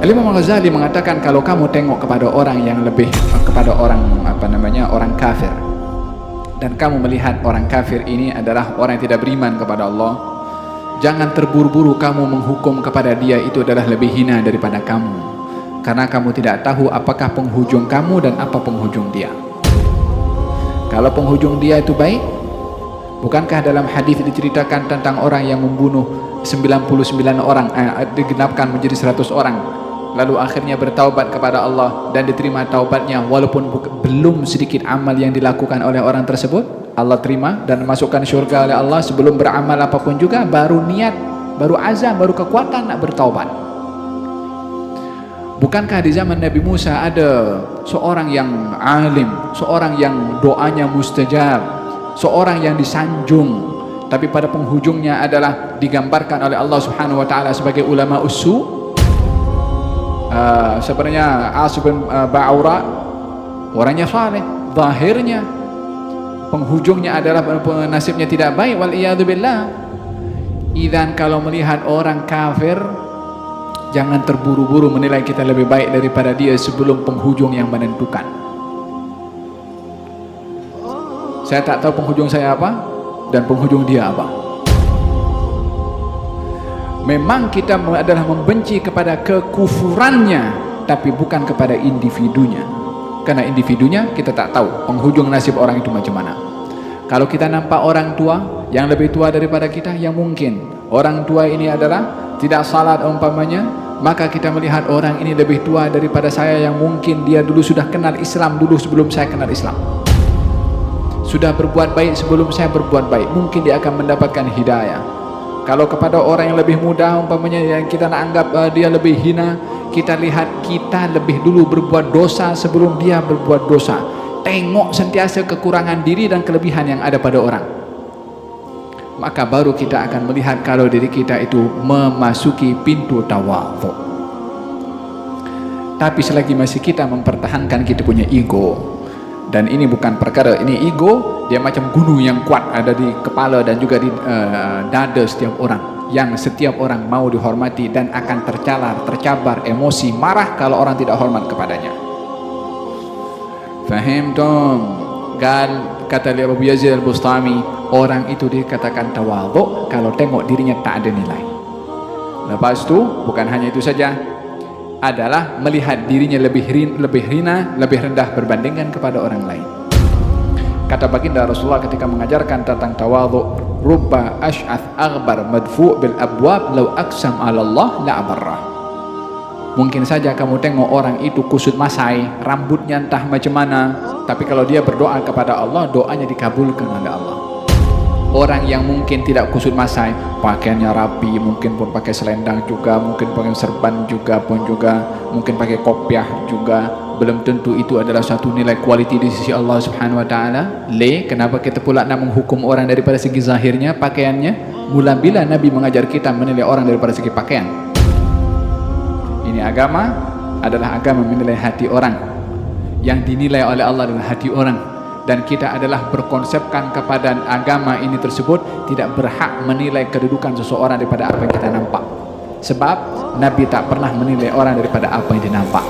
Imam Ghazali mengatakan kalau kamu tengok kepada orang yang lebih, kepada orang orang kafir, dan kamu melihat orang kafir ini adalah orang yang tidak beriman kepada Allah, jangan terburu-buru kamu menghukum kepada dia itu adalah lebih hina daripada kamu, karena kamu tidak tahu apakah penghujung kamu dan apa penghujung dia. Kalau penghujung dia itu baik, bukankah dalam hadis diceritakan tentang orang yang membunuh 99 orang, digenapkan menjadi 100 orang, lalu akhirnya bertaubat kepada Allah dan diterima taubatnya, walaupun belum sedikit amal yang dilakukan oleh orang tersebut, Allah terima dan masukkan syurga oleh Allah sebelum beramal apapun juga, baru niat, baru azam, baru kekuatan nak bertaubat. Bukankah di zaman Nabi Musa ada seorang yang alim, seorang yang doanya mustajab, seorang yang disanjung, tapi pada penghujungnya adalah digambarkan oleh Allah Subhanahu wa taala sebagai ulama usu? Sebenarnya As bin Ba'ura orangnya saleh, zahirnya penghujungnya adalah nasibnya tidak baik, wal iyadu billah. Idzan kalau melihat orang kafir, jangan terburu-buru menilai kita lebih baik daripada dia sebelum penghujung yang menentukan. Saya tak tahu penghujung saya apa dan penghujung dia apa. Memang kita adalah membenci kepada kekufurannya, tapi bukan kepada individunya. Karena individunya kita tak tahu penghujung nasib orang itu macam mana. Kalau kita nampak orang tua yang lebih tua daripada kita, yang mungkin orang tua ini adalah tidak salat umpamanya, maka kita melihat orang ini lebih tua daripada saya, yang mungkin dia dulu sudah kenal Islam dulu sebelum saya kenal Islam, sudah berbuat baik sebelum saya berbuat baik, mungkin dia akan mendapatkan hidayah. Kalau kepada orang yang lebih muda umpamanya, yang kita anggap dia lebih hina, kita lihat kita lebih dulu berbuat dosa sebelum dia berbuat dosa. Tengok sentiasa kekurangan diri dan kelebihan yang ada pada orang, maka baru kita akan melihat kalau diri kita itu memasuki pintu tawadhu. Tapi selagi masih kita mempertahankan kita punya ego, dan ini bukan perkara, ini ego, dia macam gunung yang kuat ada di kepala dan juga di dada setiap orang, yang setiap orang mau dihormati dan akan tercabar emosi marah kalau orang tidak hormat kepadanya. Fahim tom? Kata Abu Yazid Al-Bustami, orang itu dikatakan tawadhu kalau tengok dirinya tak ada nilai. Lepas itu bukan hanya itu saja, adalah melihat dirinya lebih hina, lebih rendah berbandingkan kepada orang lain. Kata baginda Rasulullah ketika mengajarkan tentang tawadhu, rubba ash'ath aghbar madfu' bil abwab law aqsam 'ala Allah la abarrah. Mungkin saja kamu tengok orang itu kusut masai, rambutnya entah macam mana, tapi kalau dia berdoa kepada Allah, doanya dikabulkan oleh Allah. Orang yang mungkin tidak kusut masai, pakaiannya rapi, mungkin pun pakai selendang juga, mungkin pakai serban juga, mungkin pakai kopiah juga, belum tentu itu adalah satu nilai kualiti di sisi Allah Subhanahu wa taala. Kenapa kita pula nak menghukum orang daripada segi zahirnya, pakaiannya? Mula bila Nabi mengajar kita menilai orang daripada segi pakaian? Ini agama adalah agama menilai hati orang. Yang dinilai oleh Allah adalah hati orang. Dan kita adalah berkonsepkan kepada agama ini tersebut tidak berhak menilai kedudukan seseorang daripada apa yang kita nampak. Sebab Nabi tak pernah menilai orang daripada apa yang dia nampak.